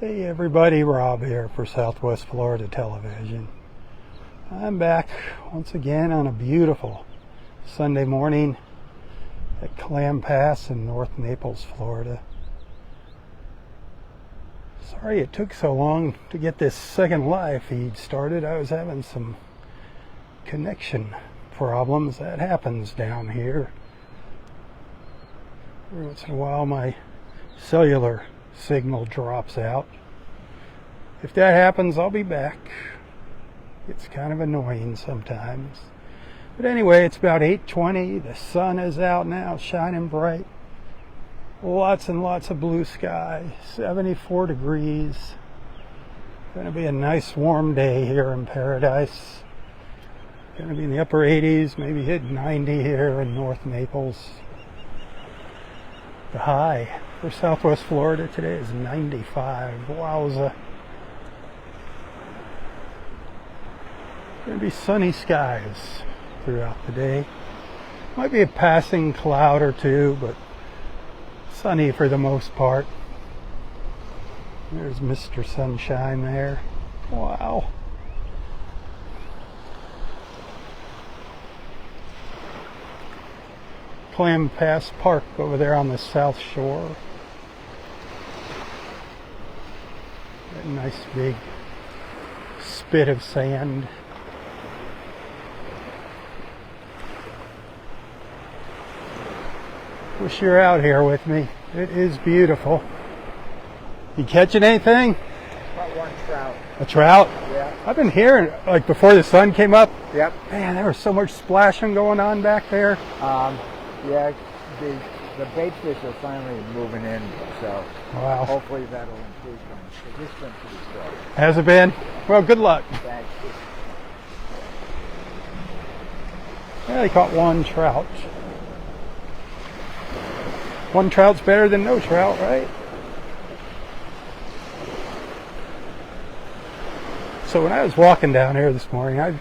Hey everybody, Robb here for Southwest Florida Television. I'm back once again on a beautiful Sunday morning at Clam Pass in North Naples, Florida. Sorry it took so long to get this second live feed started. I was having some connection problems. That happens down here. Every once in a while my cellular signal drops out. If that happens, I'll be back. It's kind of annoying sometimes. But anyway, it's about 8:20. The sun is out now, shining bright. Lots and lots of blue sky. 74 degrees. Going to be a nice warm day here in paradise. Going to be in the upper 80s, maybe hit 90 here in North Naples. The high for Southwest Florida today is 95. Wowza. Going to be sunny skies throughout the day. Might be a passing cloud or two, but sunny for the most part. There's Mr. Sunshine there. Wow. Clam Pass Park over there on the south shore. That nice big spit of sand. Wish you're out here with me. It is beautiful. You catching anything? Caught one trout. A trout? Yeah. I've been hearing, like before the sun came up. Yep. Man, there was so much splashing going on back there. Yeah, the bait fish are finally moving in, so Wow. hopefully that'll improve things. But this been pretty slow. Has it been? Well, good luck. Thanks. Yeah, they caught one trout. One trout's better than no trout, right? So when I was walking down here this morning, I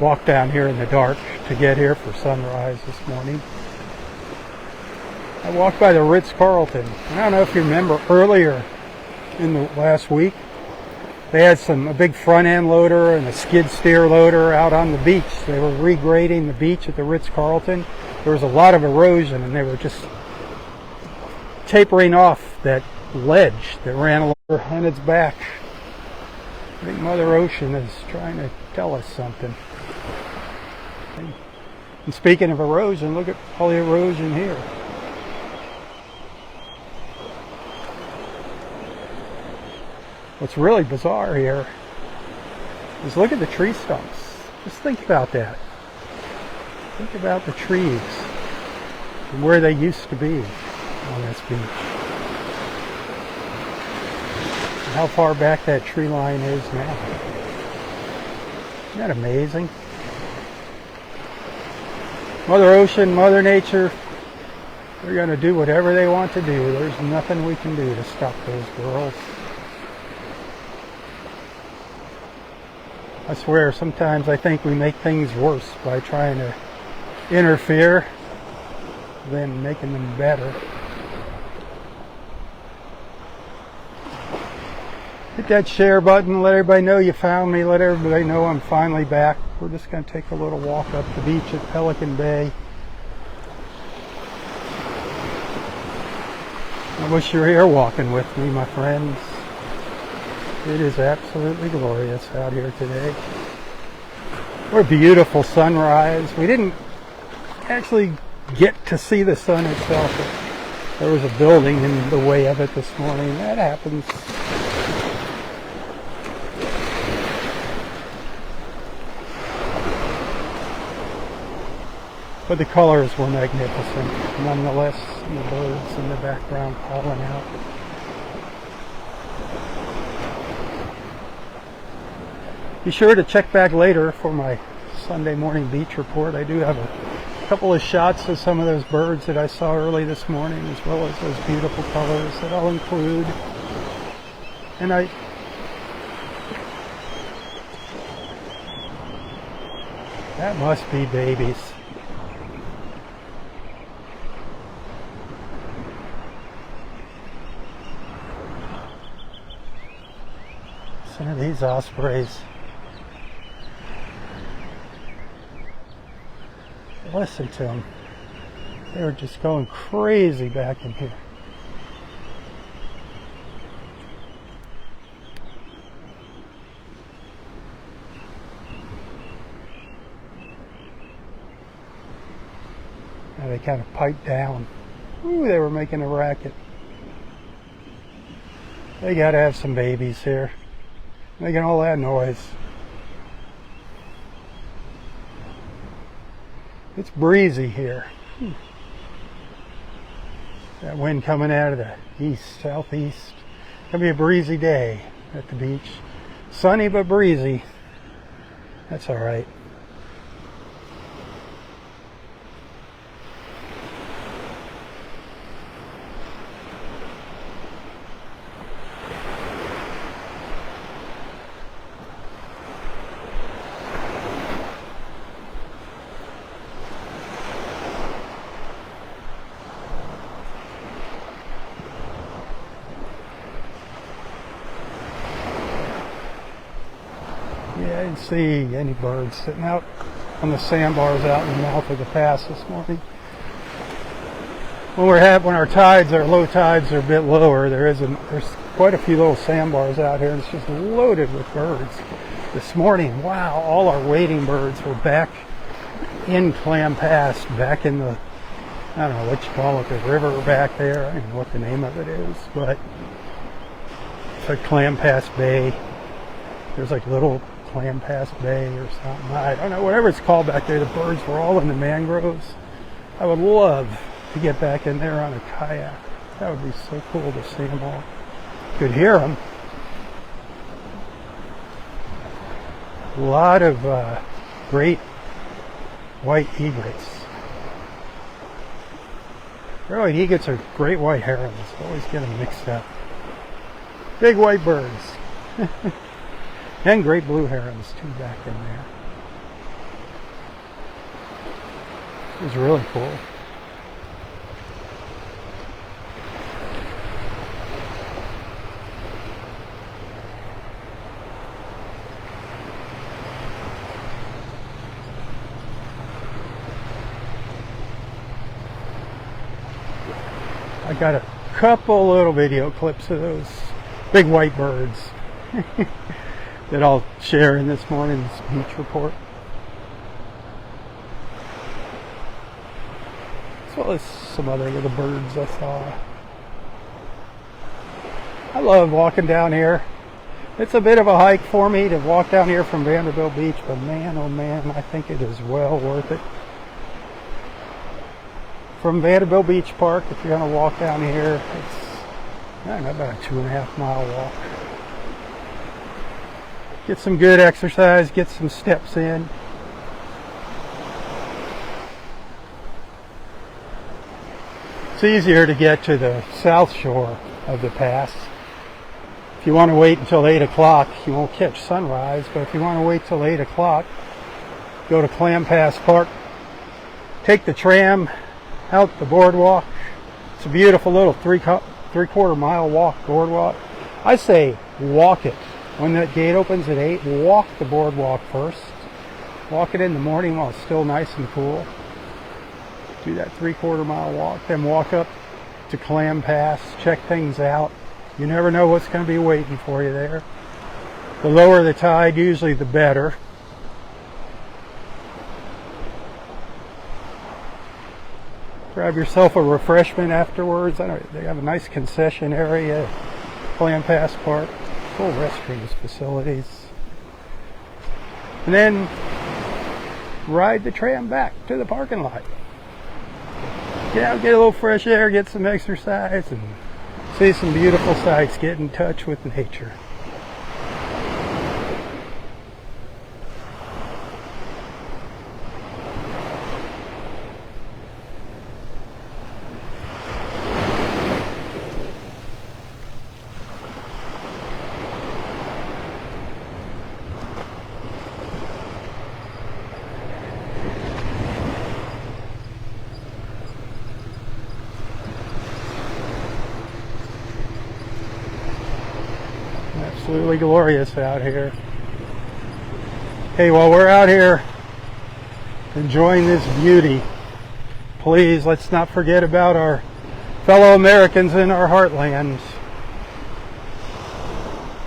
walked down here in the dark to get here for sunrise this morning. I walked by the Ritz-Carlton. I don't know if you remember earlier in the last week, they had a big front end loader and a skid steer loader out on the beach. They were regrading the beach at the Ritz-Carlton. There was a lot of erosion and they were just tapering off that ledge that ran along, and it's back. I think Mother Ocean is trying to tell us something. And speaking of erosion, look at all the erosion here. What's really bizarre here is look at the tree stumps. Just think about that. Think about the trees and where they used to be on this beach. And how far back that tree line is now. Isn't that amazing? Mother Ocean, Mother Nature, they're going to do whatever they want to do. There's nothing we can do to stop those girls. I swear, sometimes I think we make things worse by trying to interfere than making them better. Hit that share button, let everybody know you found me, let everybody know I'm finally back. We're just going to take a little walk up the beach at Pelican Bay. I wish you were here walking with me, my friends. It is absolutely glorious out here today. What a beautiful sunrise. We didn't actually get to see the sun itself. There was a building in the way of it this morning. That happens. But the colors were magnificent nonetheless, and the birds in the background calling out. Be sure to check back later for my Sunday morning beach report. I do have a couple of shots of some of those birds that I saw early this morning, as well as those beautiful colors that I'll include. And that must be babies. these ospreys. Listen to them. They were just going crazy back in here. Now they kind of piped down. Ooh, they were making a racket. They gotta have some babies here, making all that noise. It's breezy here. That wind coming out of the east, southeast. Gonna be a breezy day at the beach. Sunny but breezy. That's all right. Yeah, I didn't see any birds sitting out on the sandbars out in the mouth of the pass this morning. When our tides, our low tides are a bit lower, there's quite a few little sandbars out here, and it's just loaded with birds. This morning, wow, all our wading birds were back in Clam Pass, back in the, I don't know what you call it, the river back there. I don't know what the name of it is, but it's like Clam Pass Bay. There's like little Clam Pass Bay or something. I don't know, whatever it's called back there. The birds were all in the mangroves. I would love to get back in there on a kayak. That would be so cool to see them all. Could hear them. A lot of great white egrets. Great egrets are great white herons. Always get them mixed up. Big white birds. And great blue herons too back in there. It was really cool. I got a couple little video clips of those big white birds that I'll share in this morning's beach report. As well as some other little birds I saw. I love walking down here. It's a bit of a hike for me to walk down here from Vanderbilt Beach, but man, oh man, I think it is well worth it. From Vanderbilt Beach Park, if you're going to walk down here, it's I don't know, about a 2.5 mile walk. Get some good exercise, get some steps in. It's easier to get to the south shore of the pass. If you want to wait until 8 o'clock, you won't catch sunrise, but if you want to wait till 8 o'clock, go to Clam Pass Park, take the tram out the boardwalk. It's a beautiful little three-quarter mile walk boardwalk. I say walk it. When that gate opens at 8, walk the boardwalk first. Walk it in the morning while it's still nice and cool. Do that 3/4 mile walk, then walk up to Clam Pass, check things out. You never know what's going to be waiting for you there. The lower the tide, usually the better. Grab yourself a refreshment afterwards. They have a nice concession area at Clam Pass Park. Full restrooms, facilities. And then ride the tram back to the parking lot. Get out, get a little fresh air, get some exercise, and see some beautiful sights. Get in touch with nature. absolutely glorious out here. Hey, while we're out here enjoying this beauty, please let's not forget about our fellow Americans in our heartlands.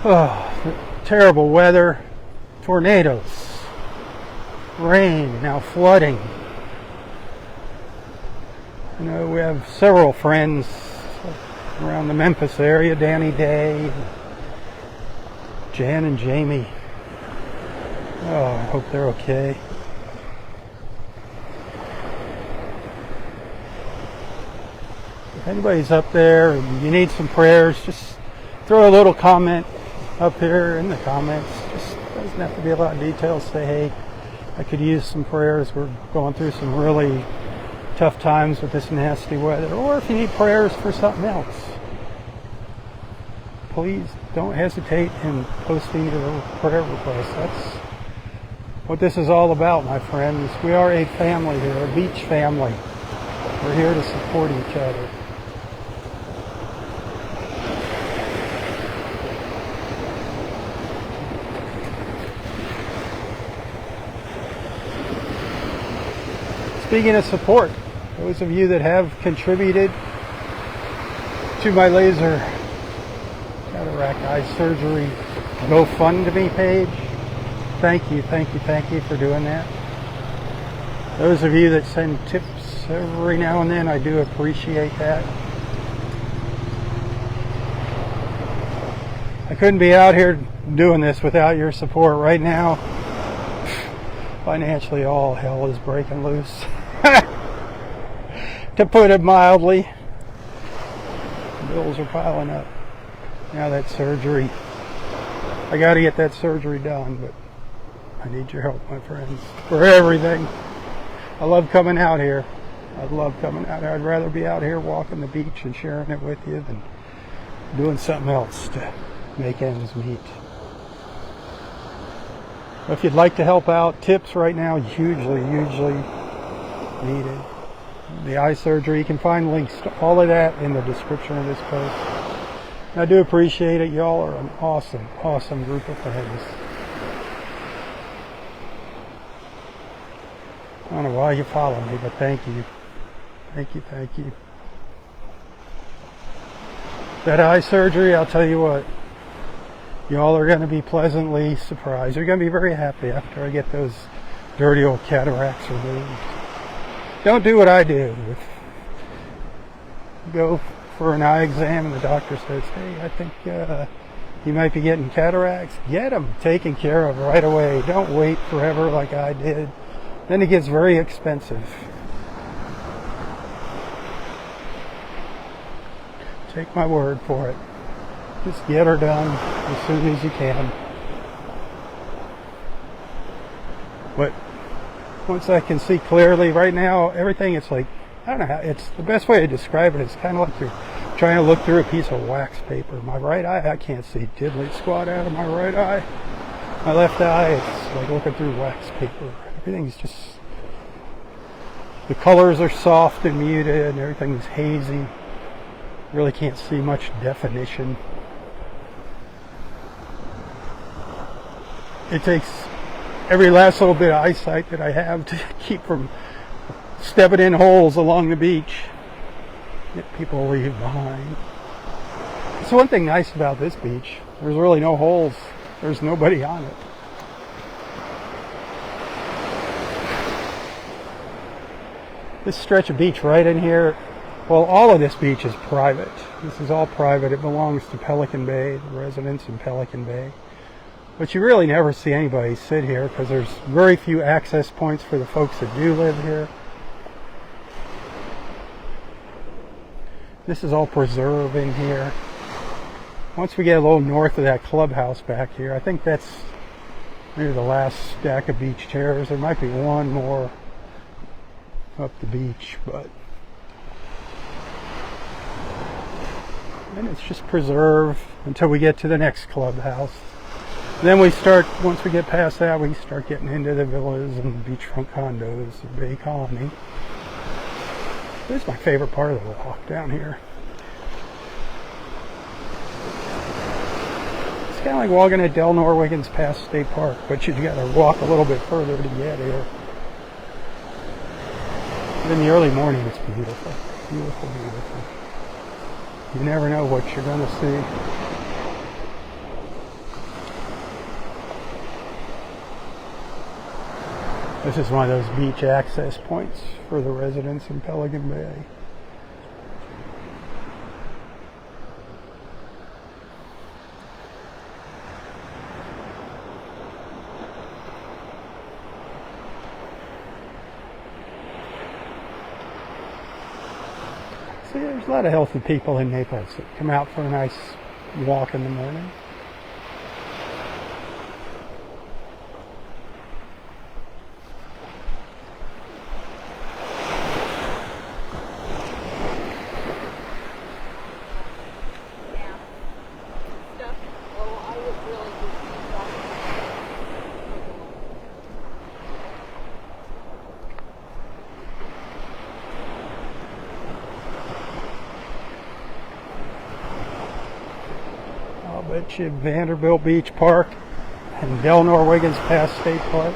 Oh, terrible weather, tornadoes, rain, now flooding. You know, we have several friends around the Memphis area, Danny Day, Jan and Jamie. Oh, I hope they're okay. If anybody's up there and you need some prayers, just throw a little comment up here in the comments. Just doesn't have to be a lot of details. Say, hey, I could use some prayers. We're going through some really tough times with this nasty weather. Or if you need prayers for something else, please don't hesitate in posting your prayer requests. That's what this is all about, my friends. We are a family here, a beach family. We're here to support each other. Speaking of support, those of you that have contributed to my laser cataract eye surgery GoFundMe page, thank you for doing that. Those of you that send tips every now and then, I do appreciate that. I couldn't be out here doing this without your support. Right now, financially, all hell is breaking loose. To put it mildly, bills are piling up. Now that surgery, I got to get that surgery done, but I need your help, my friends, for everything. I love coming out here. I love coming out here. I'd rather be out here walking the beach and sharing it with you than doing something else to make ends meet. If you'd like to help out, tips right now hugely needed. The eye surgery, you can find links to all of that in the description of this post. And I do appreciate it. Y'all are an awesome group of friends. I don't know why you follow me, but thank you. Thank you. That eye surgery, I'll tell you what, y'all are going to be pleasantly surprised. You're going to be very happy after I get those dirty old cataracts removed. Don't do what I do. Go for an eye exam and the doctor says, hey, I think you might be getting cataracts. Get them taken care of right away. Don't wait forever like I did. Then it gets very expensive. Take my word for it. Just get her done as soon as you can. But once I can see clearly, right now, everything, it's like, I don't know how, it's the best way to describe it is kind of like you're trying to look through a piece of wax paper. My right eye, I can't see diddly squat out of my right eye. My left eye, it's like looking through wax paper. Everything's just, the colors are soft and muted and everything's hazy. Really can't see much definition. It takes every last little bit of eyesight that I have to keep from stepping in holes along the beach that people leave behind. So one thing nice about this beach, there's really no holes. There's nobody on it. This stretch of beach right in here, well, all of this beach is private. This is all private. It belongs to Pelican Bay, the residents in Pelican Bay. But you really never see anybody sit here because there's very few access points for the folks that do live here. This is all preserve in here. Once we get a little north of that clubhouse back here, I think that's maybe the last stack of beach chairs. There might be one more up the beach, but and it's just preserve until we get to the next clubhouse. Then we start, once we get past that, we start getting into the villas and beachfront condos, the Bay Colony. This is my favorite part of the walk down here. It's kind of like walking at Del Norwigans past State Park, but you got to walk a little bit further to get here. But in the early morning, it's beautiful. Beautiful, beautiful. You never know what you're going to see. This is one of those beach access points for the residents in Pelican Bay. See, there's a lot of healthy people in Naples that come out for a nice walk in the morning. I bet you Vanderbilt Beach Park and Del Norwigans past State Park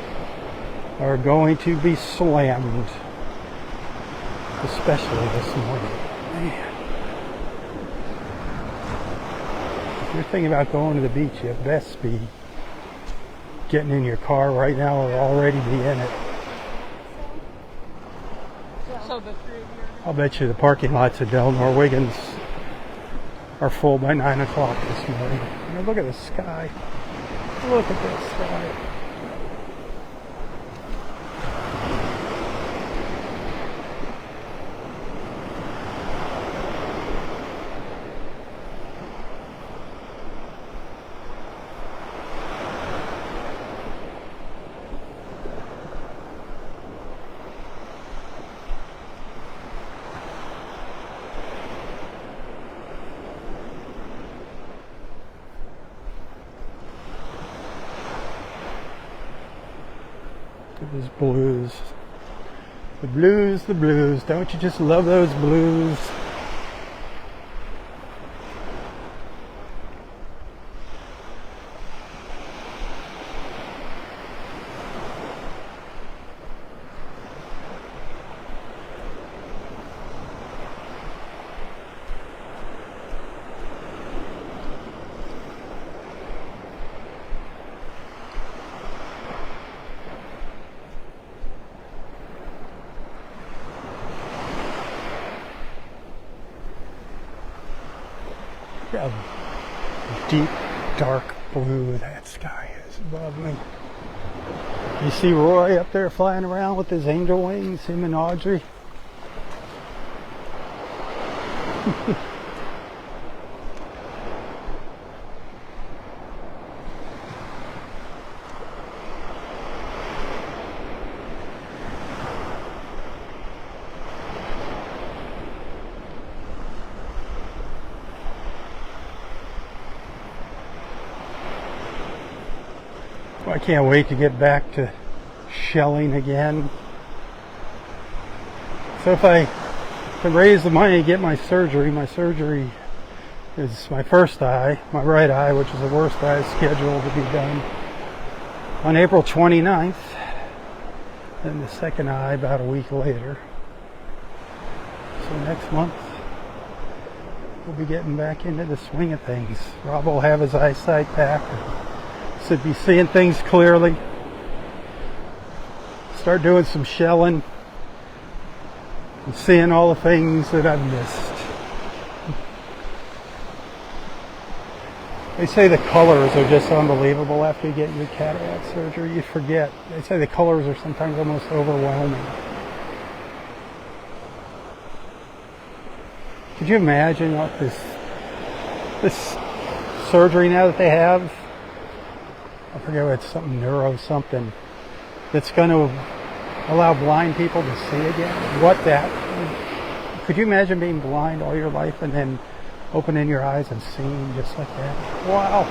are going to be slammed, especially this morning. Man. If you're thinking about going to the beach, you best be getting in your car right now or already be in it. I'll bet you the parking lots at Del Norwigans are full by 9 o'clock this morning. I mean, look at the sky. Look at that sky. Those blues. The blues, the blues. Don't you just love those blues? How deep, dark blue that sky is above me. You see Roy up there flying around with his angel wings, him and Audrey. I can't wait to get back to shelling again. So if I can raise the money to get my surgery is my first eye, my right eye, which is the worst eye, scheduled to be done on April 29th. Then the second eye about a week later. So next month we'll be getting back into the swing of things. Robb will have his eyesight back. Should be seeing things clearly. Start doing some shelling and seeing all the things that I've missed. They say the colors are just unbelievable after you get your cataract surgery. You forget. They say the colors are sometimes almost overwhelming. Could you imagine what this surgery now that they have? I forget what it's something something that's going to allow blind people to see again. What that? Could you imagine being blind all your life and then opening your eyes and seeing just like that? Wow.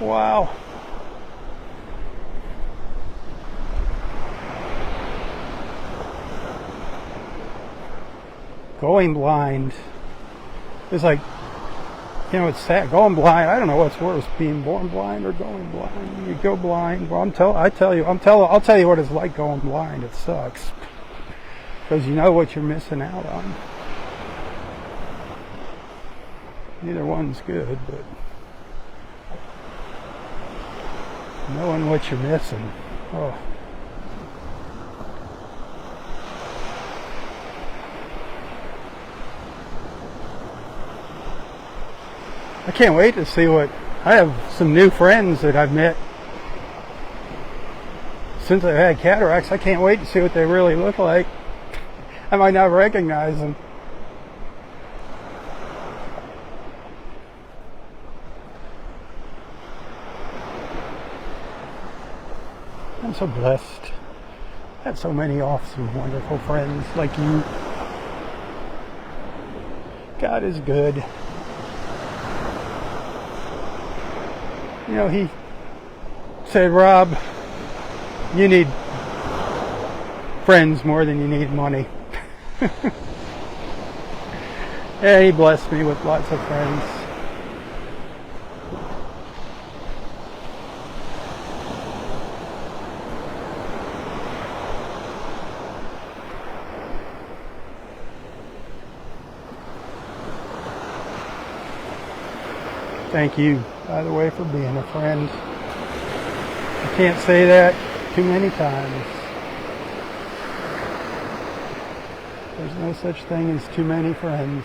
Wow. Going blind is like You know, it's sad. Going blind, I don't know what's worse, being born blind or going blind. You go blind. Well, I'll tell you what it's like going blind. It sucks. Because you know what you're missing out on. Neither one's good, but knowing what you're missing. Oh. I can't wait to see what... I have some new friends that I've met since I've had cataracts. I can't wait to see what they really look like. I might not recognize them. I'm so blessed. I have so many awesome, wonderful friends like you. God is good. You know, he said, Rob, you need friends more than you need money. Yeah, he blessed me with lots of friends. Thank you, by the way, for being a friend. I can't say that too many times. There's no such thing as too many friends.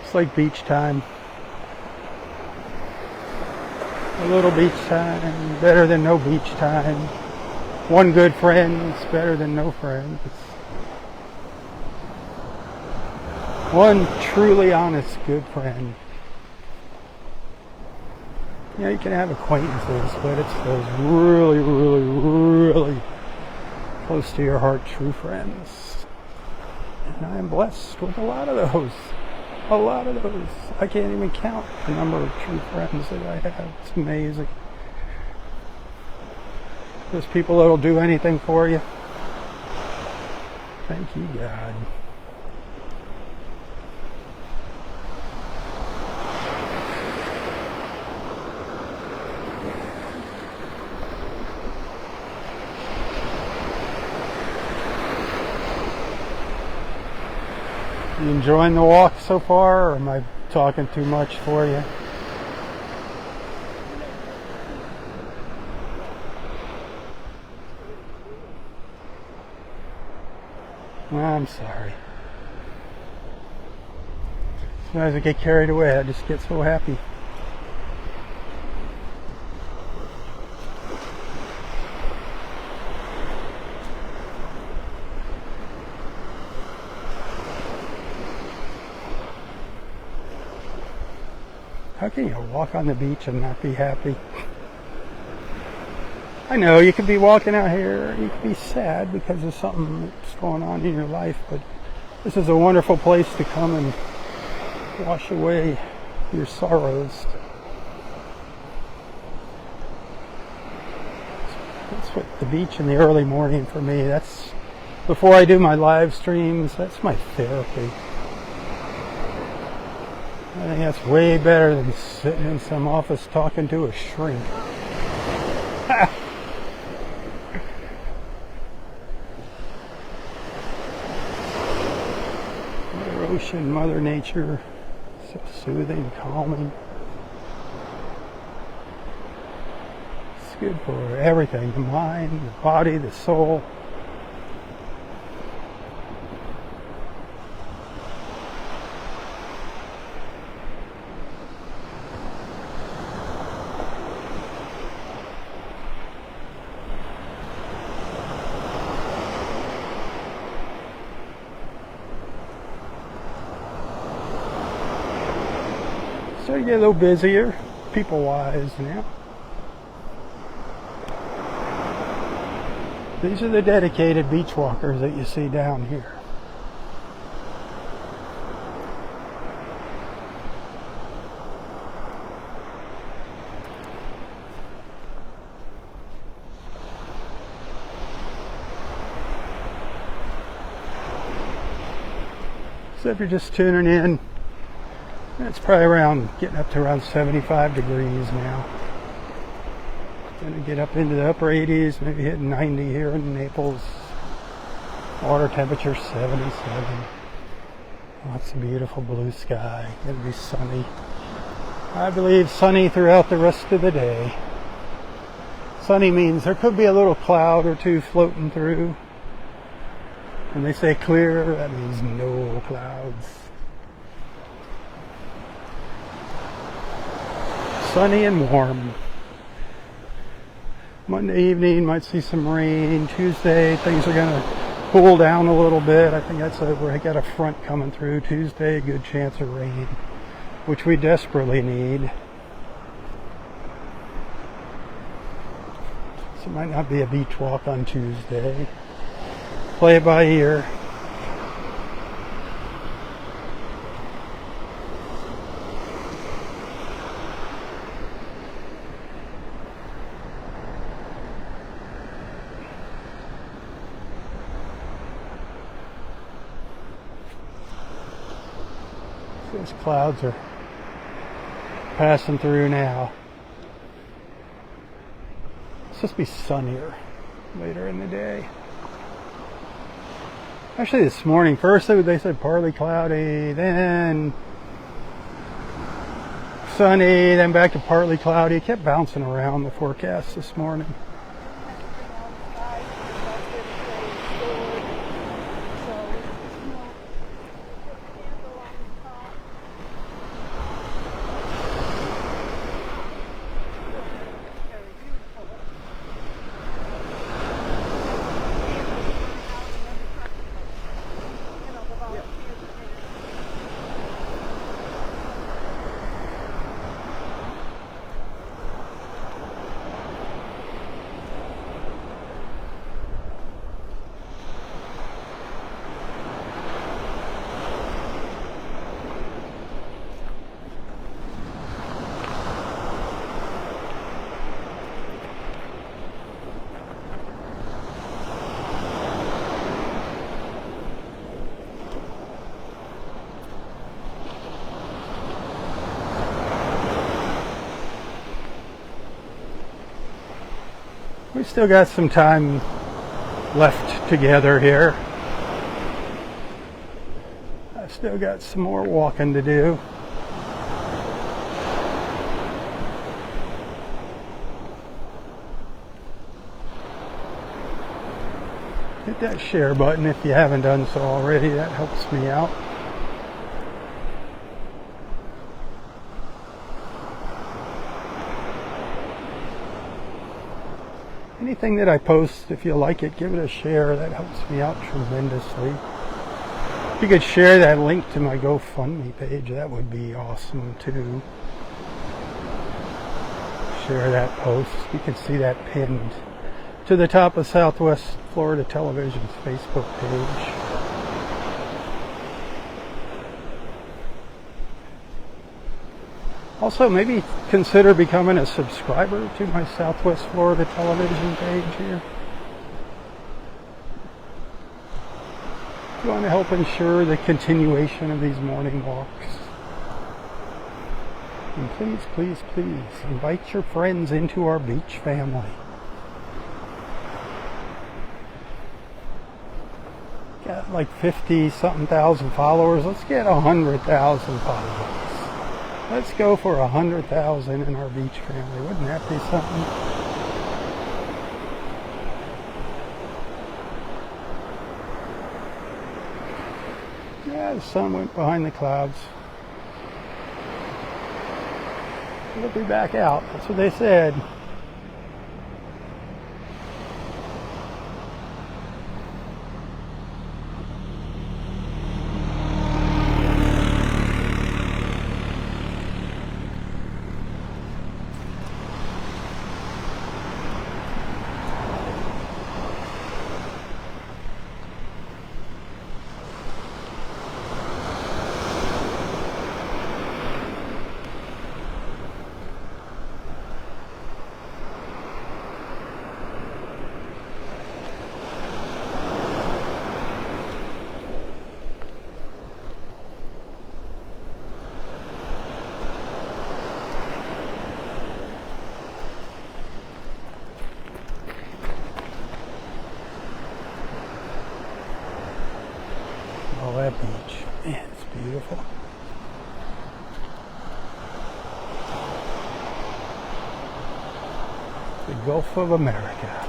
It's like beach time. A little beach time, better than no beach time. One good friend is better than no friends. One truly honest good friend. Yeah, you can have acquaintances, but it's those really, really, really close to your heart true friends. And I am blessed with a lot of those. A lot of those. I can't even count the number of true friends that I have. It's amazing. There's people that'll do anything for you. Thank you, God. You enjoying the walk so far, or am I talking too much for you? I'm sorry. Sometimes I get carried away. I just get so happy. How can you walk on the beach and not be happy? I know you could be walking out here, you could be sad because of something that's going on in your life, but this is a wonderful place to come and wash away your sorrows. That's what the beach in the early morning for me, that's before I do my live streams, that's my therapy. I think that's way better than sitting in some office talking to a shrink. Mother Ocean, Mother Nature, so soothing, calming. It's good for everything, the mind, the body, the soul. Starting to get a little busier, people-wise now. These are the dedicated beach walkers that you see down here. So if you're just tuning in, it's probably getting up to around 75 degrees now. Gonna get up into the upper 80s, maybe hitting 90 here in Naples. Water temperature 77. Lots of beautiful blue sky. Gonna be sunny. I believe sunny throughout the rest of the day. Sunny means there could be a little cloud or two floating through. When they say clear, that means no clouds. Sunny and warm. Monday evening might see some rain. Tuesday things are gonna cool down a little bit. I think that's where I got a front coming through. Tuesday, a good chance of rain, which we desperately need. So it might not be a beach walk on Tuesday. Play it by ear. Those clouds are passing through now. It's supposed to be sunnier later in the day. Actually this morning, first they said partly cloudy, then sunny, then back to partly cloudy. It kept bouncing around the forecast this morning. We still got some time left together here. I've still got some more walking to do. Hit that share button if you haven't done so already. That helps me out. Anything that I post, if you like it, give it a share. That helps me out tremendously. If you could share that link to my GoFundMe page, that would be awesome too. Share that post. You can see that pinned to the top of Southwest Florida Television's Facebook page. Also, maybe consider becoming a subscriber to my Southwest Florida Television page here. If you want to help ensure the continuation of these morning walks. And please, please, please invite your friends into our beach family. Got like 50-something thousand followers. Let's get 100,000 followers. Let's go for 100,000 in our beach family. Wouldn't that be something? Yeah, the sun went behind the clouds. It'll be back out. That's what they said. that beach. Man, it's beautiful. The Gulf of America.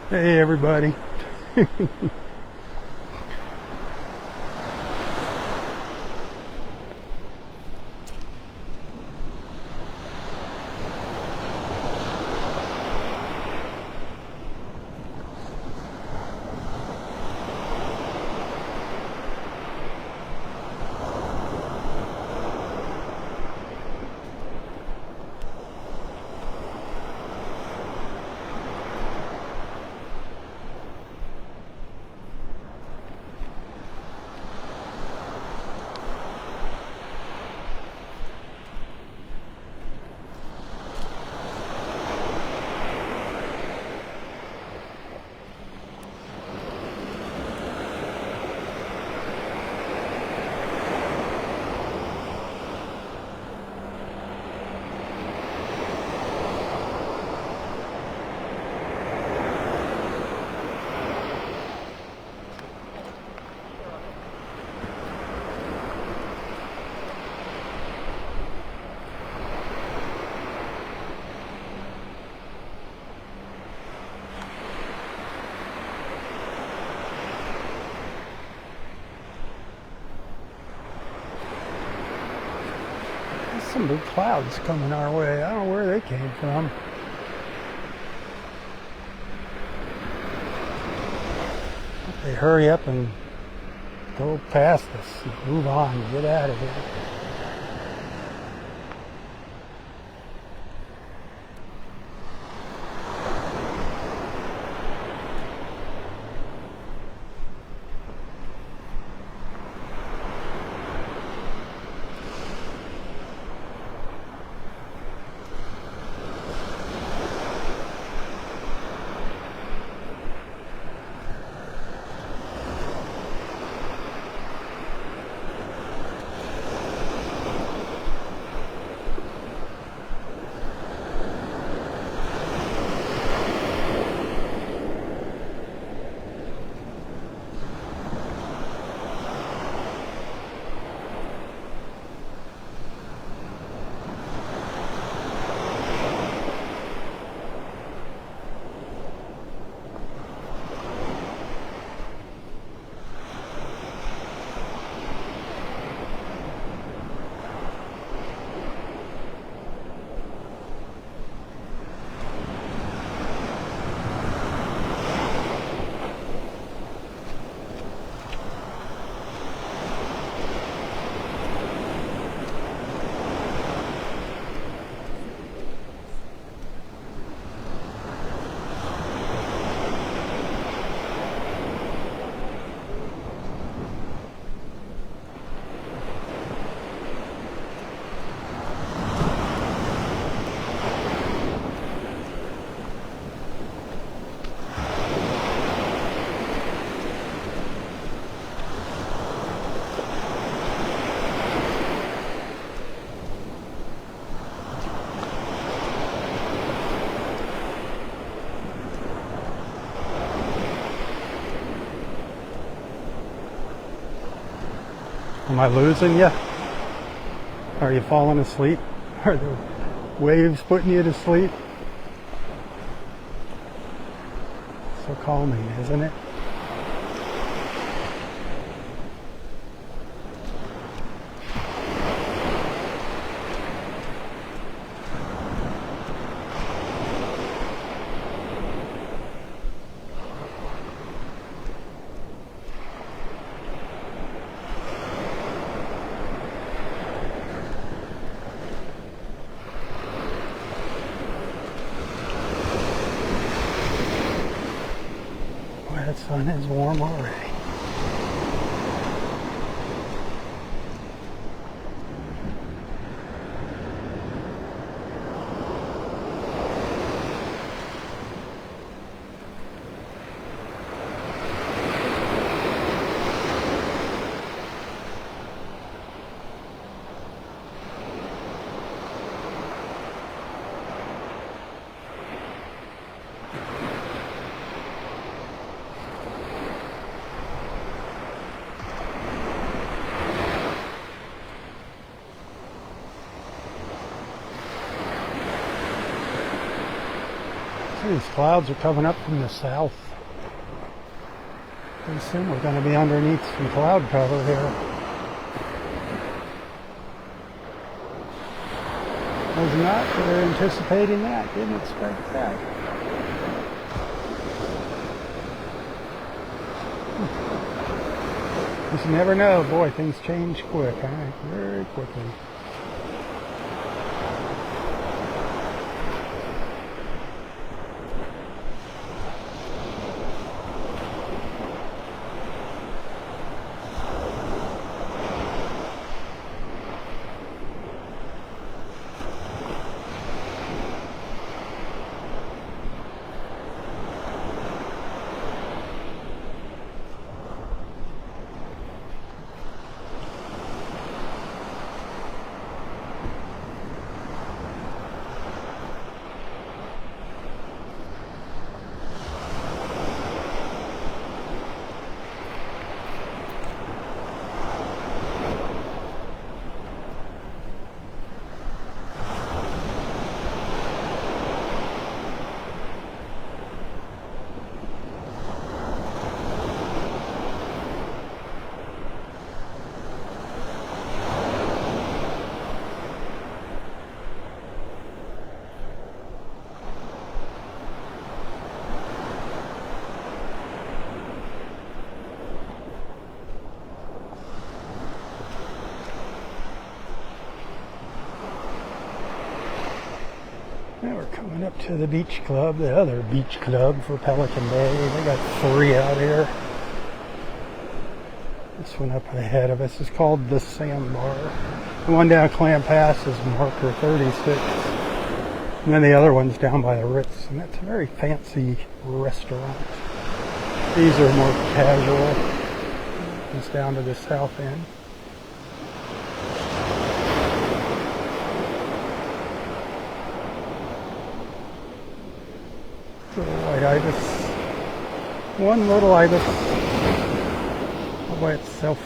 Hey everybody. Some big clouds coming our way. I don't know where they came from. They hurry up and go past us. Move on. Get out of here. Am I losing you? Are you falling asleep? Are the waves putting you to sleep? So calming, isn't it? sun is warm already. These clouds are coming up from the south. Pretty soon we're going to be underneath some cloud cover here. Was not anticipating that. Didn't expect that. Just never know. Boy, things change quick, huh? Very quickly. Now we're coming up to the beach club, the other beach club for Pelican Day. They got 3 out here. This one up ahead of us is called the Sandbar. The one down Clam Pass is marker 36. And then the other one's down by the Ritz, and that's a very fancy restaurant. These are more casual. It's down to the south end. Little white ibis. One little ibis all by itself.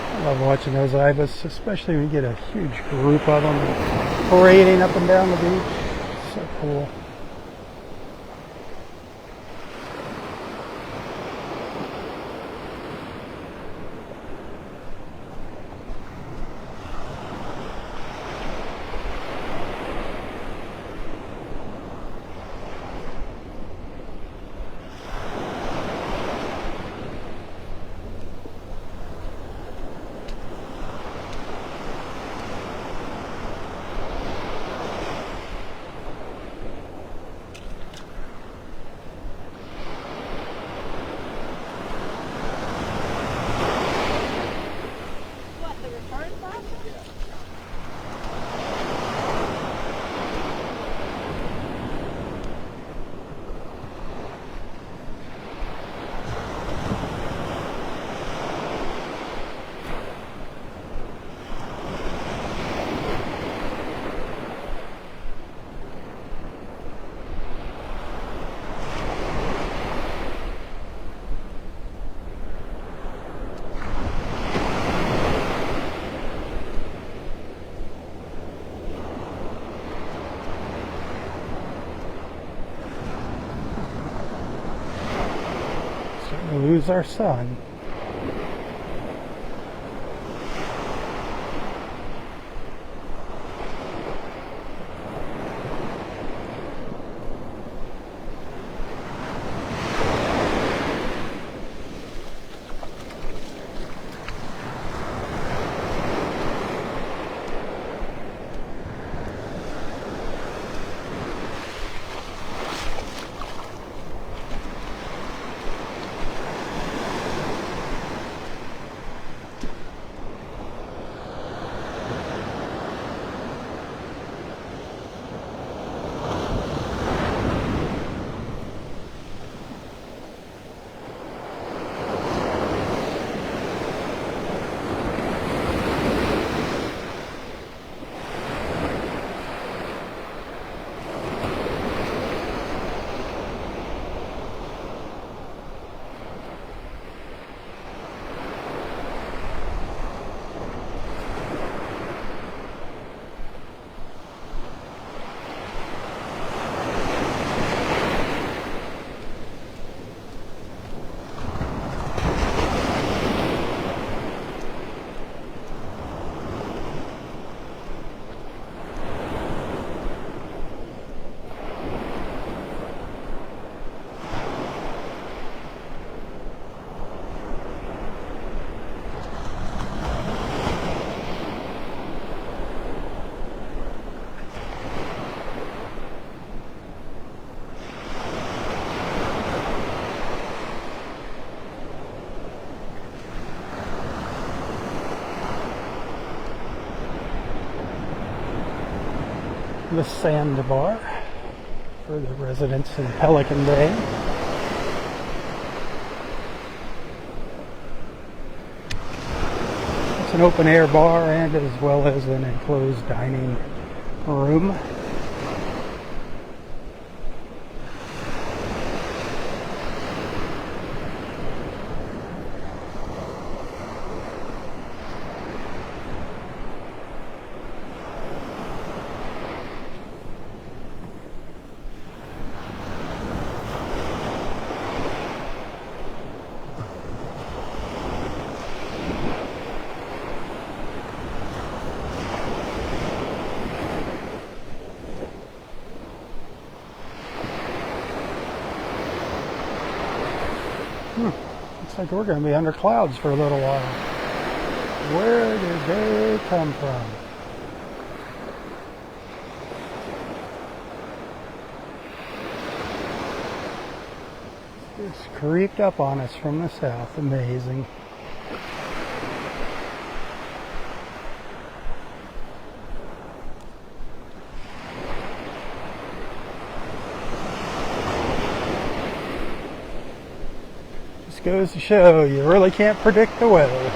I love watching those ibis, especially when you get a huge group of them parading up and down the beach. So cool. Lose our sun. the sandbar for the residents in Pelican Bay. It's an open air bar and as well as an enclosed dining room. Looks like we're going to be under clouds for a little while. Where did they come from? Just creeped up on us from the south. Amazing. Goes to show you really can't predict the weather.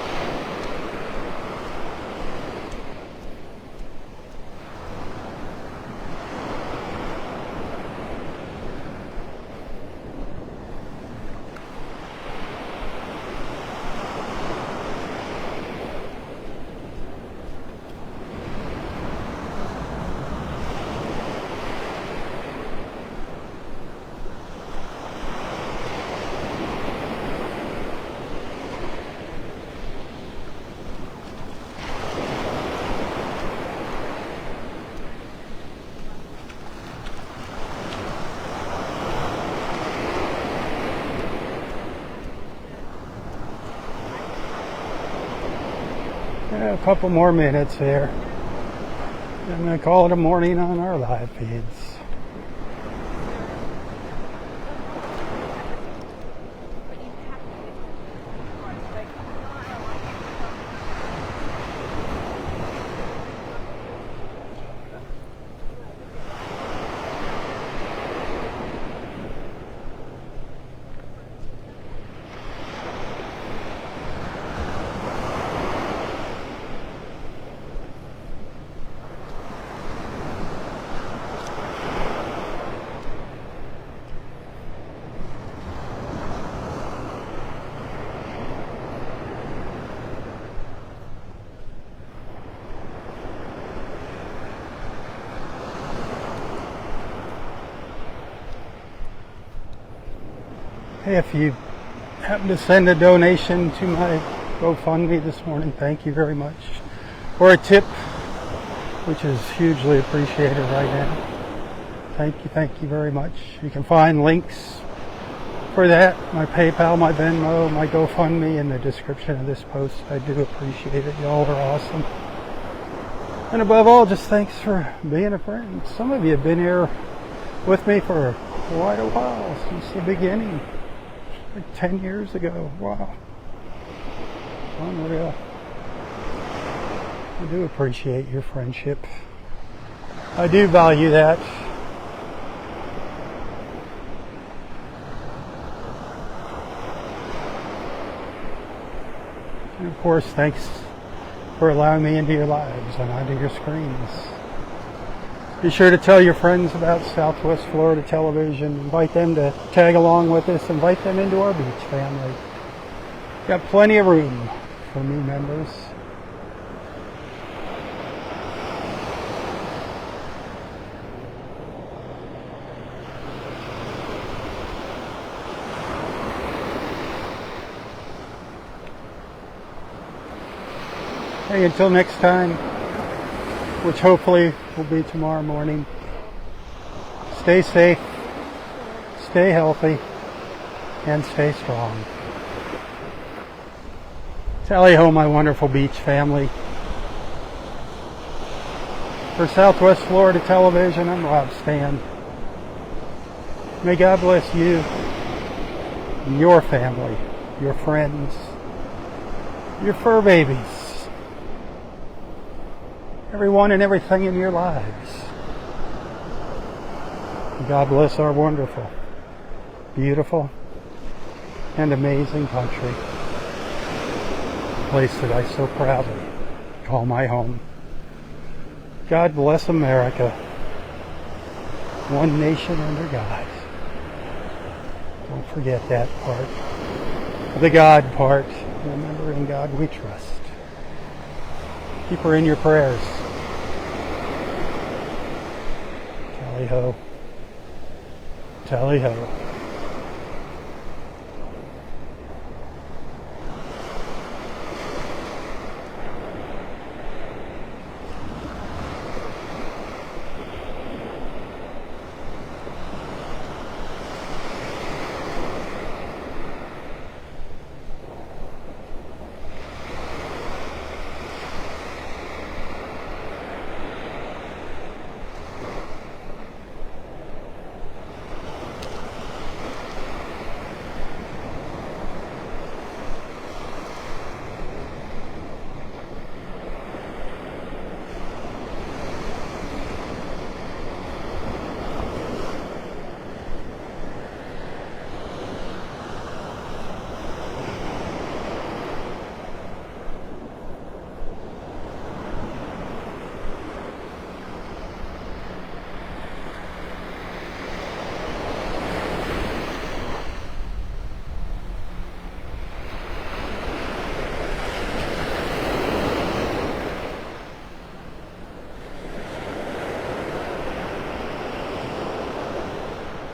A couple more minutes here. I'm going to call it a morning on our live feeds. Hey, if you happen to send a donation to my GoFundMe this morning, thank you very much. Or a tip, which is hugely appreciated right now. Thank you very much. You can find links for that, my PayPal, my Venmo, my GoFundMe in the description of this post. I do appreciate it. Y'all are awesome. And above all, just thanks for being a friend. Some of you have been here with me for quite a while, since the beginning. Like 10 years ago. Wow. Unreal. I do appreciate your friendship. I do value that. And of course, thanks for allowing me into your lives and onto your screens. Be sure to tell your friends about Southwest Florida Television. Invite them to tag along with us. Invite them into our beach family. Got plenty of room for new members. Hey, until next time, which hopefully will be tomorrow morning. Stay safe, stay healthy, and stay strong. Tally ho, my wonderful beach family. For Southwest Florida Television, I'm Robb Stan. May God bless you and your family, your friends, your fur babies, everyone and everything in your lives. God bless our wonderful, beautiful, and amazing country. A place that I so proudly call my home. God bless America. One nation under God. Don't forget that part. The God part. Remember, in God we trust. Keep her in your prayers. Tally ho. Tally ho.